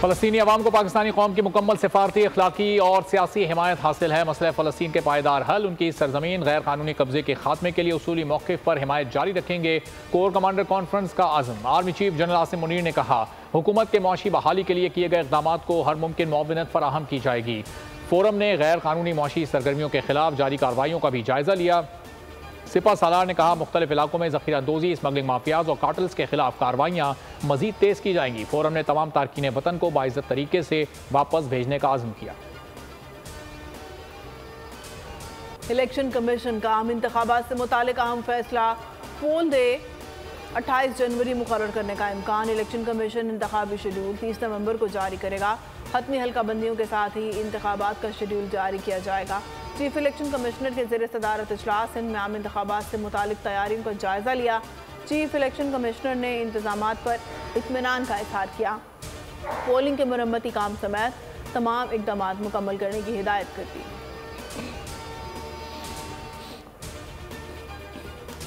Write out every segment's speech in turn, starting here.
फ़लस्तीनी अवाम को पाकिस्तानी कौम की मुकम्मल सिफारती, अखलाकी और सियासी हिमायत हासिल है। मसला फ़लस्तीन के पायदार हल, उनकी सरजमीन गैर कानूनी कब्जे के खात्मे के लिए उसूली मौक़िफ़ पर हिमायत जारी रखेंगे। कोर कमांडर कॉन्फ्रेंस का आज़म। Army chief general Asim Munir ने कहा, हुकूमत के मुआशी बहाली के लिए किए गए इक़दाम को हर मुमकिन मुआवनत फराहम की जाएगी। फोरम ने गैर कानूनी मुआशी सरगर्मियों के खिलाफ जारी कार्रवाइयों का भी जायजा लिया। सिपा सालार ने कहा, मुख्तलिफ इलाकों में ज़ख़ीरा दोज़ी, स्मगलिंग माफियाज और कार्टल्स के खिलाफ कार्रवाइयाँ मजीद तेज़ की जाएंगी। फोरम ने तमाम तारकीन वतन को बाइज़्ज़त तरीके से वापस भेजने का आज़म किया। इलेक्शन कमीशन का आम इंतखाबात से मुतालिक अहम फैसला, पोल डे 28 जनवरी मुकर्रर करने का इम्कान। इलेक्शन कमीशन इंतखाबी शेड्यूल 30 नवंबर को जारी करेगा। हतमी हल्काबंदियों के साथ ही इंतखाबात का शेड्यूल जारी किया जाएगा। चीफ इलेक्शन कमिश्नर के ज़रिए सदारत इजलास सिंध में आम इंतखाबात से मुतालिक तैयारियों का जायज़ा लिया। चीफ इलेक्शन कमिश्नर ने इंतजामात पर इत्मीनान का इज़हार किया। पोलिंग के मरम्मती काम समेत तमाम इक़दाम मुकम्मल करने की हिदायत कर दी।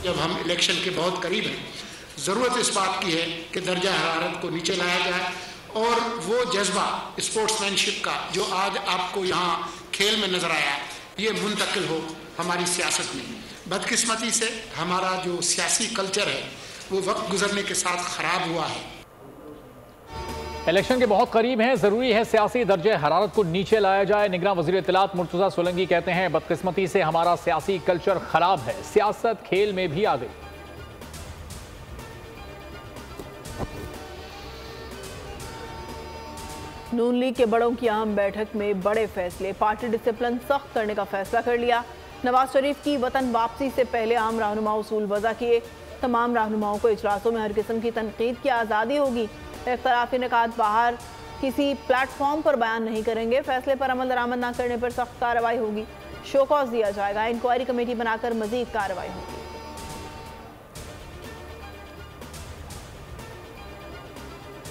जब हम इलेक्शन के बहुत करीब हैं, ज़रूरत इस बात की है कि दर्जा हरारत को नीचे लाया जाए और वो जज्बा स्पोर्ट्समैनशिप का जो आज आपको यहाँ खेल में नज़र आया, ये मुंतकिल हो हमारी सियासत में। बदकिस्मती से हमारा जो सियासी कल्चर है वो वक्त गुजरने के साथ ख़राब हुआ है। इलेक्शन के बहुत करीब हैं, ज़रूरी है सियासी दर्जे हरारत को नीचे लाया जाए। निगरान वज़ीर इत्तलात मुर्तज़ा सोलंकी कहते हैं, बदकिस्मती से हमारा सियासी कल्चर ख़राब है, सियासत खेल में भी आ गई। नून लीग के बड़ों की अहम बैठक में बड़े फैसले, पार्टी डिसिप्लिन सख्त करने का फैसला कर लिया। नवाज शरीफ की वतन वापसी से पहले आम रहनुमा उसूल वज़ा किए। तमाम रहनुमाओं को इजलासों में हर किस्म की तनकीद की आज़ादी होगी। इख्तलाफी निकात बाहर किसी प्लेटफॉर्म पर बयान नहीं करेंगे। फैसले पर अमल दरामद न करने पर सख्त कार्रवाई होगी। शोकॉज दिया जाएगा। इंक्वायरी कमेटी बनाकर मजीद कार्रवाई होगी।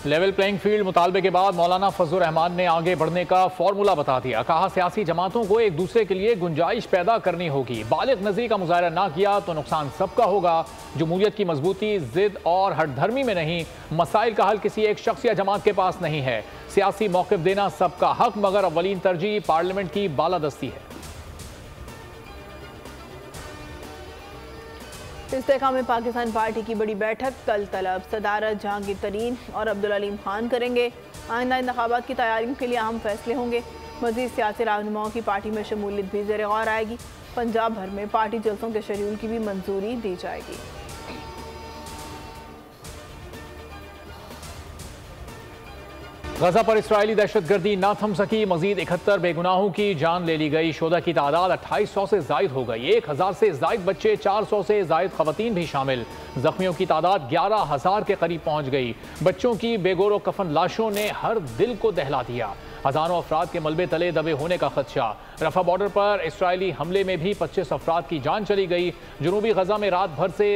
लेवल प्लेइंग फील्ड मुतालबे के बाद मौलाना फजलुर रहमान ने आगे बढ़ने का फॉर्मूला बता दिया। कहा, सियासी जमातों को एक दूसरे के लिए गुंजाइश पैदा करनी होगी। बालिग नज़री का मुजाहरा ना किया तो नुकसान सबका होगा। जमहूरियत की मजबूती जिद और हठधर्मी में नहीं, मसाइल का हल किसी एक शख्स या जमात के पास नहीं है। सियासी मौक़िफ़ देना सबका हक, मगर अव्वलीन तरजीह पार्लियामेंट की बालादस्ती है। इस्तेकाम पाकिस्तान पार्टी की बड़ी बैठक कल तलब, सदारत जहांगीर तरीन और अब्दुल अलीम खान करेंगे। आइंदा इंतखाबात की तैयारियों के लिए अहम फैसले होंगे। मज़ीद सियासी रहनुमाओं की पार्टी में शमूलियत भी ज़ेर गौर आएगी। पंजाब भर में पार्टी जलसों के शेड्यूल की भी मंजूरी दी जाएगी। गजा पर इस्राएली दहशतगर्दी ना थम सकी। मजीद 71 बेगुनाहों की जान ले ली गई। शोधा की तादाद 2800 से जायद हो गई। 1000 से जायद बच्चे, 400 से जायद खवातीन भी शामिल। जख्मियों की तादाद 11000 के करीब पहुंच गई। बच्चों की बेगोरो कफन लाशों ने हर दिल को दहला दिया। हजारों अफराद के मलबे तले दबे होने का खदशा। रफा बॉर्डर पर इसराइली हमले में भी 25 अफराद की जान चली गई। जनूबी गजा में रात भर से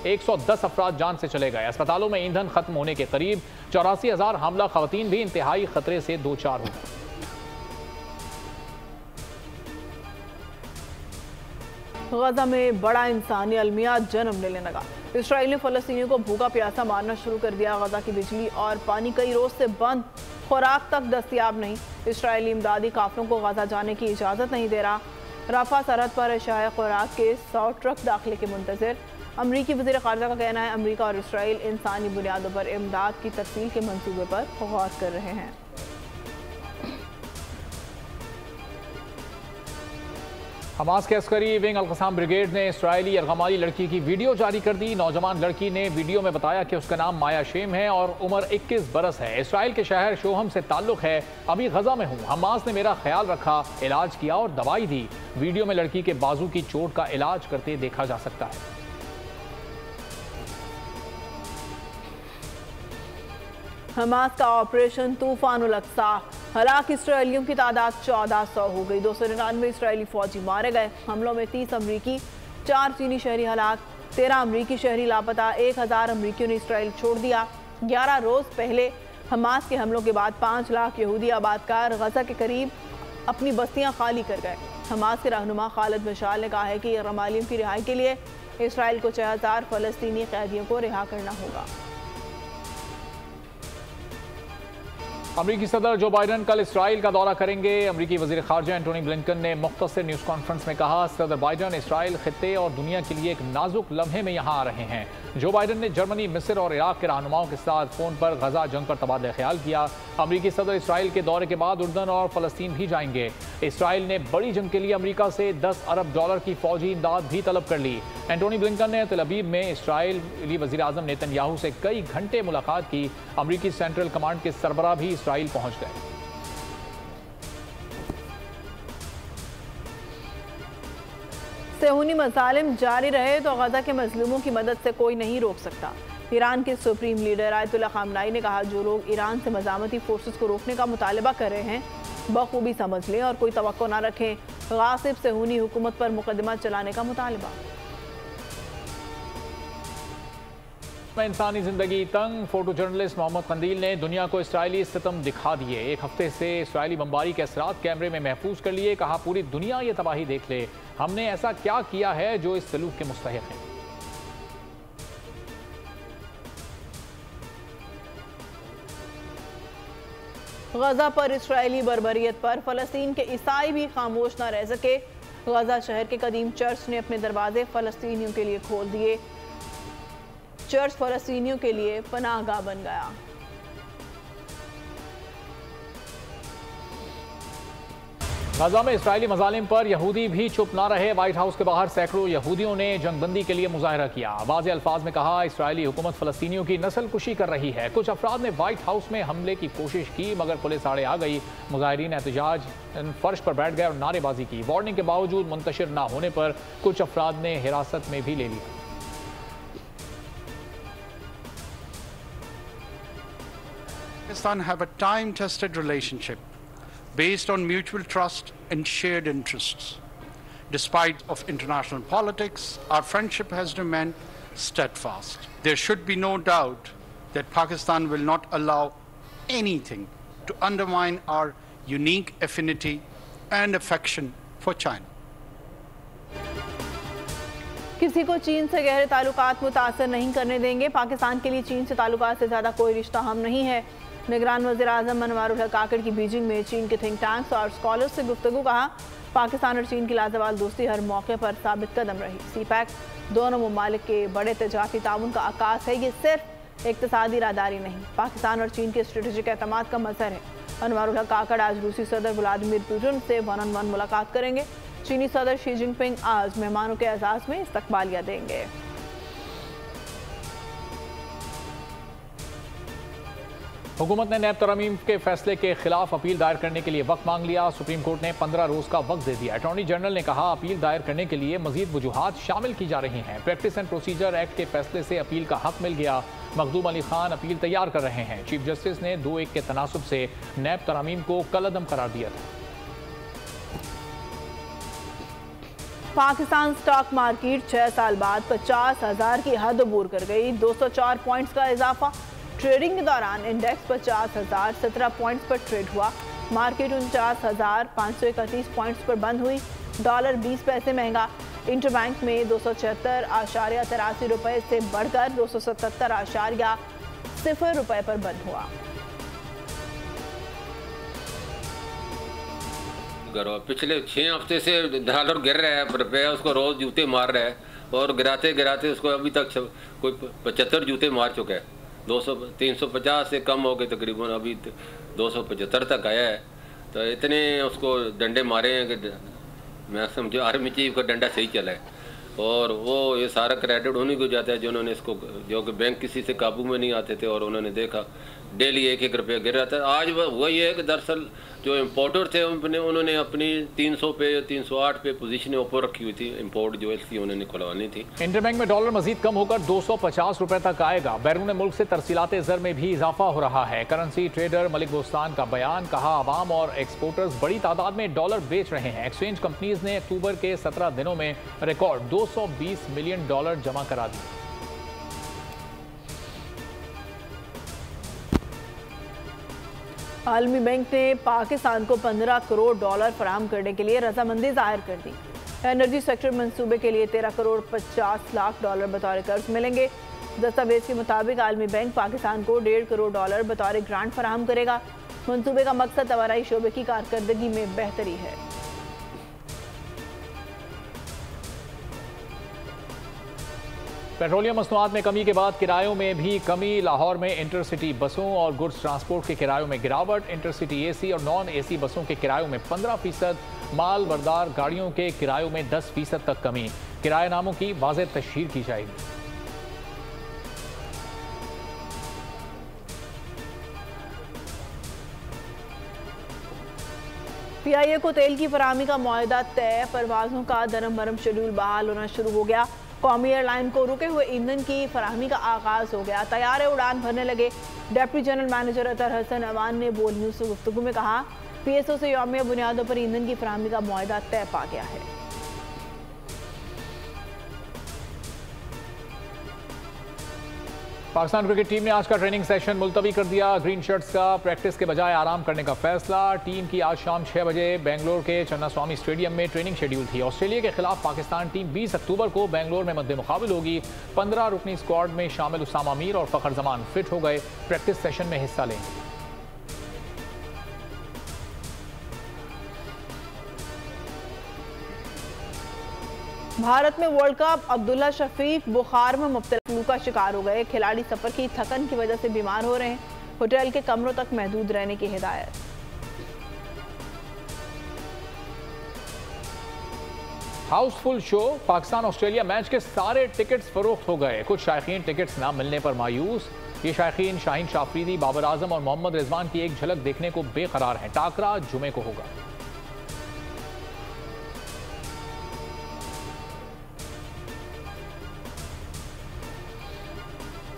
110 अफराद जान से चले गए। अस्पतालों में ईंधन खत्म होने के करीब 84,000 हमला खवातीन भी इंतहाई खतरे से दो चार हो गए। गजा में बड़ा इंसानी अलमियात जन्म लेने लगा। इसराइल ने फ़लस्तीनियों को भूखा प्यासा मारना शुरू कर दिया। गजा की बिजली और पानी कई रोज से बंद, खुराक तक दस्तयाब नहीं। इसराइली इमदादी काफिलों को गजा जाने की इजाज़त नहीं दे रहा। राफा सरहद पर अशाया खुराक के 100 ट्रक दाखिले के मुंतज़िर। अमरीकी वज़ीर ख़ारजा का कहना है, अमरीका और इसराइल इंसानी बुनियादों पर इमदाद की तरसील के मंसूबे पर गौर कर रहे हैं। हमास के अस्करी विंग अल-क़साम ब्रिगेड ने इसराइली यरगमाली लड़की की वीडियो जारी कर दी। नौजवान लड़की ने वीडियो में बताया कि उसका नाम माया शेम है और उम्र 21 बरस है। इसराइल के शहर शोहम से ताल्लुक़ है। अभी गजा में हूँ। हमास ने मेरा ख्याल रखा, इलाज किया और दवाई दी। वीडियो में लड़की के बाजू की चोट का इलाज करते देखा जा सकता है। हमास का ऑपरेशन तूफानुल अक्सा, हलाक इसराइलियों की तादाद 1400 हो गई। 299 इसराइली फौजी मारे गए। हमलों में 30 अमरीकी, 4 चीनी शहरी हलाक, 13 अमरीकी शहरी लापता। 1000 अमरीकियों ने इसराइल छोड़ दिया। 11 रोज पहले हमास के हमलों के बाद 5 लाख यहूदी आबादकार गजा के करीब अपनी बस्तियां खाली कर गए। हमास के रहनुमा खालिद मशाल ने कहा है कि रमालियों की रिहाई के लिए इसराइल को 6000 फ़लस्तीनी कैदियों को रिहा करना होगा। अमरीकी सदर जो बाइडन कल इसराइल का दौरा करेंगे। अमरीकी वजीर खारजा एंटोनी ब्लिंकन ने मुख्तसर न्यूज़ कॉन्फ्रेंस में कहा, सदर बाइडन इसराइल खित्ते और दुनिया के लिए एक नाजुक लम्हे में यहाँ आ रहे हैं। जो बाइडन ने जर्मनी, मिस्र और इराक के रहनुमाओं के साथ फ़ोन पर गजा जंग पर तबादला ख्याल किया। अमरीकी सदर इसराइल के दौरे के बाद उर्दन और फ़लस्तीन भी जाएंगे। इसराइल ने बड़ी जंग के लिए अमरीका से $10 अरब की फ़ौजी इमदाद भी तलब कर ली। एंटोनी ब्लिंकन ने तेल अवीव में इसराइली वज़ीर आज़म नेतन्याहू से कई घंटे मुलाकात की। अमरीकी सेंट्रल कमांड के सरबराह भी इसराइल पहुंच गए। सेहूनी मज़ालिम जारी रहे तो गजा के मजलूमों की मदद से कोई नहीं रोक सकता। ईरान के सुप्रीम लीडर आयतुल्लाह खामनाई ने कहा, जो लोग ईरान से मज़ामती फोर्सेस को रोकने का मुतालबा कर रहे हैं बखूबी समझ लें और कोई तवक्को ना रखें। गासिब सेहूनी हुकूमत पर मुकदमा चलाने का मुतालबा। इंसानी जिंदगी तंग, फोटो जर्नलिस्ट मोहम्मद कंदील ने दुनिया को इसराइली सितम दिखा दिए। एक हफ्ते से इसराइली बमबारी के असरात कैमरे में महफूज कर लिए। कहा, पूरी दुनिया ये तबाही देख ले, हमने ऐसा क्या किया है जो इस सलूक के मुस्तहिक है। गजा पर इसराइली बर्बरियत पर फ़लस्तीन के ईसाई भी खामोश न रह सके। गजा शहर के कदीम चर्च ने अपने दरवाजे फ़लस्तीनियों के लिए खोल दिए। चर्च फ़लस्तीनियों के लिए पनाहगाह बन गया। गजा में इसराइली मज़ालिम पर यहूदी भी चुप ना रहे। व्हाइट हाउस के बाहर सैकड़ों यहूदियों ने जंगबंदी के लिए मुजाहरा किया। वाज़े अल्फाज में कहा, इसराइली हुकूमत फ़लस्तीनियों की नस्ल कुशी कर रही है। कुछ अफराद ने व्हाइट हाउस में हमले की कोशिश की मगर पुलिस आड़े आ गई। मुजाहिरीन एहतजाज फर्श पर बैठ गए और नारेबाजी की। वार्निंग के बावजूद मुंतशिर ना होने पर कुछ अफराद ने हिरासत में भी ले लिया। Pakistan have a time-tested relationship based on mutual trust and shared interests. Despite of international politics, our friendship has remained steadfast. There should be no doubt that Pakistan will not allow anything to undermine our unique affinity and affection for China. किसी को चीन से गहरे ताल्लुकात मुतासर नहीं करने देंगे। पाकिस्तान के लिए चीन से ताल्लुकात से ज़्यादा कोई रिश्ता हम नहीं है। निगरान वज़ीर आज़म मनवारुल हक काकड़ की बीजिंग में चीन के थिंक टैंक्स और स्कॉलर्स से गुफ्तगू। कहा, पाकिस्तान और चीन की लाजवाल दोस्ती हर मौके पर साबित कदम रही। सीपैक दोनों ममालिक के बड़े तजारती ताउन का आकाश है। ये सिर्फ इक्तिसादी राहदारी नहीं, पाकिस्तान और चीन के स्ट्रेटेजिक एतमाद का मजहर है। मनवारुल हक काकड़ आज रूसी सदर व्लादिमीर पुतिन से 1-on-1 मुलाकात करेंगे। चीनी सदर शी जिनपिंग आज मेहमानों के एजाज में इस्तकबालिया देंगे। हुकूमत ने नैब तरमीम के फैसले के खिलाफ अपील दायर करने के लिए वक्त मांग लिया। सुप्रीम कोर्ट ने 15 रोज का वक्त दे दिया। अटॉर्नी जनरल ने कहा, अपील दायर करने के लिए मजीद वजूहात शामिल की जा रही हैं। प्रैक्टिस एंड प्रोसीजर एक्ट के फैसले से अपील का हक मिल गया। मखदूम अली खान अपील तैयार कर रहे हैं। चीफ जस्टिस ने 2-1 के तनासुब से नैब तरमीम को कलअदम करार दिया था। पाकिस्तान स्टॉक मार्केट 6 साल बाद 50,000 की हद अबूर कर गई। 204 पॉइंट्स का इजाफा। ट्रेडिंग के दौरान इंडेक्स 50,017 पॉइंट्स पर ट्रेड हुआ। मार्केट 49,531 पॉइंट्स पर बंद हुई। डॉलर 20 पैसे महंगा। इंटरबैंक में 276.83 रुपये से बढ़कर 277.0 रुपये पर बंद हुआ। पिछले 6 हफ्ते से डॉलर गिर रहा है, रुपया उसको रोज जूते मार रहा है और गिराते गिराते उसको अभी तक कोई 75 जूते मार चुका है। 350 से कम हो गए तकरीबन, अभी 275 तक आया है। तो इतने उसको डंडे मारे हैं कि मैं समझो आर्मी चीफ का डंडा सही चला है। और वो ये सारा क्रेडिट उन्हीं को जाता है जिन्होंने इसको, जो कि बैंक किसी से काबू में नहीं आते थे और उन्होंने देखा डेली 1-1 रुपया गिर रहा था। आज वही है कि दरअसल जो इम्पोर्टर थे उन्होंने अपनी 300 पे 308 पे पोजीशनें ऊपर रखी हुई थी। इम्पोर्ट जो एलसी उन्होंने खुलवानी थी। इंटरबैंक में डॉलर मजीद कम होकर 250 रुपए तक आएगा। बैरून मुल्क से तरसीलात ज़र में भी इजाफा हो रहा है। करेंसी ट्रेडर मलिक बोस्तान का बयान। कहा, आवाम और एक्सपोर्टर्स बड़ी तादाद में डॉलर बेच रहे हैं। एक्सचेंज कंपनीज ने अक्टूबर के 17 दिनों में रिकॉर्ड $220 मिलियन जमा करा दिए। आलमी बैंक ने पाकिस्तान को $15 करोड़ फराहम करने के लिए रजामंदी जाहिर कर दी। एनर्जी सेक्टर मंसूबे के लिए $13 करोड़ 50 लाख बतौर कर्ज मिलेंगे। दस्तावेज के मुताबिक आलमी बैंक पाकिस्तान को $1.5 करोड़ बतौर ग्रांट फराहम करेगा। मंसूबे का मकसद तवाराई शोबे की कारकर्दगी में बेहतरी है। पेट्रोलियम मसनूआत में कमी के बाद किरायों में भी कमी। लाहौर में इंटरसिटी बसों और गुड्स ट्रांसपोर्ट के किरायों में गिरावट। इंटरसिटी एसी और नॉन एसी बसों के किरायों में 15%, माल बरदार गाड़ियों के किरायों में 10% तक कमी। किरायानामों की वाज़ेह तशहीर की जाएगी। PIA को तेल की फराहमी का मुआहदा तय। परवाजों का दरम भरम शेड्यूल बहाल होना शुरू हो गया। कौमी एयरलाइन को रुके हुए ईंधन की फराहमी का आगाज हो गया। तैयारे उड़ान भरने लगे। डिप्टी जनरल मैनेजर अतर हसन अमान ने बोल न्यूज़ से गुफ्तगू में कहा, PSO से यौमिया बुनियादों पर ईंधन की फराहमी का मुआहदा तय पा गया है। पाकिस्तान क्रिकेट टीम ने आज का ट्रेनिंग सेशन मुलतवी कर दिया। ग्रीन शर्ट्स का प्रैक्टिस के बजाय आराम करने का फैसला। टीम की आज शाम 6 बजे बेंगलोर के चन्नास्वामी स्टेडियम में ट्रेनिंग शेड्यूल थी। ऑस्ट्रेलिया के खिलाफ पाकिस्तान टीम 20 अक्टूबर को बेंगलोर में मद्दे मुकाबिल होगी। 15 रुकनी स्क्वाड में शामिल उसामा मीर और फखर जमान फिट हो गए, प्रैक्टिस सेशन में हिस्सा लेंगे। भारत में वर्ल्ड कप। अब्दुल्ला शफीक बुखार में मुब्तला, फ्लू का शिकार हो गए। खिलाड़ी सफर की थकन की वजह से बीमार हो रहे हैं। होटल के कमरों तक महदूद रहने की हिदायत। Housefull show. Pakistan Australia match के सारे टिकट्स फरोख्त हो गए। कुछ शायकीन टिकट्स ना मिलने पर मायूस। ये शायकीन शाहीन शाफरीदी, बाबर आजम और मोहम्मद रिजवान की एक झलक देखने को बेकरार हैं। टाकरा जुमे को होगा।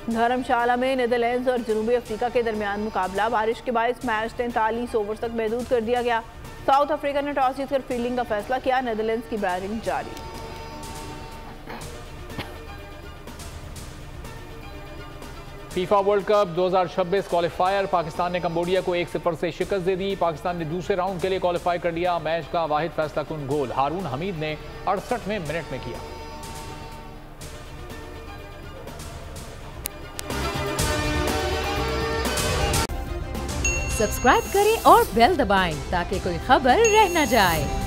धर्मशाला में नीदरलैंड्स और जनूबी अफ्रीका के दरमियान मुकाबला। बारिश के बायस मैच 43 ओवर तक महदूद कर दिया गया। साउथ अफ्रीका ने टॉस जीतकर फील्डिंग का फैसला किया। नीदरलैंड्स की बैटिंग जारी। FIFA world cup 2026 qualifier. Pakistan ने कंबोडिया को 1-0 से शिकस्त दे दी। पाकिस्तान ने दूसरे राउंड के लिए क्वालिफाई कर लिया। मैच का वाहिद फैसला कुन गोल हारून हमीद ने 68वें मिनट में किया। सब्सक्राइब करें और बेल दबाएं ताकि कोई खबर रह न जाए।